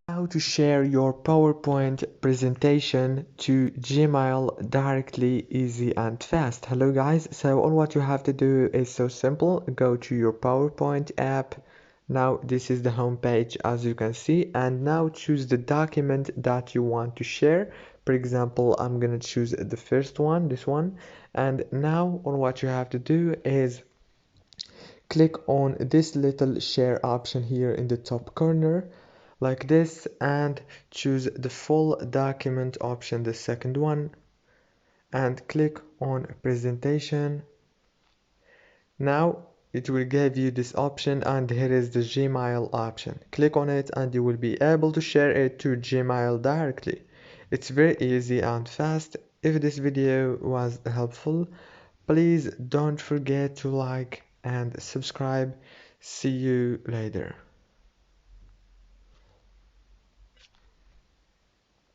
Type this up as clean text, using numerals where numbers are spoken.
How to share your PowerPoint presentation to Gmail directly, easy and fast. Hello guys, so all what you have to do is so simple. Go to your PowerPoint app. Now this is the home page as you can see, and now choose the document that you want to share. For example, I'm gonna choose the first one, this one, and now all what you have to do is click on this little share option here in the top corner like this, and choose the full document option, the second one, and click on presentation. Now it will give you this option, and here is the Gmail option. Click on it and you will be able to share it to Gmail directly. It's very easy and fast. If this video was helpful, please don't forget to like and subscribe. See you later.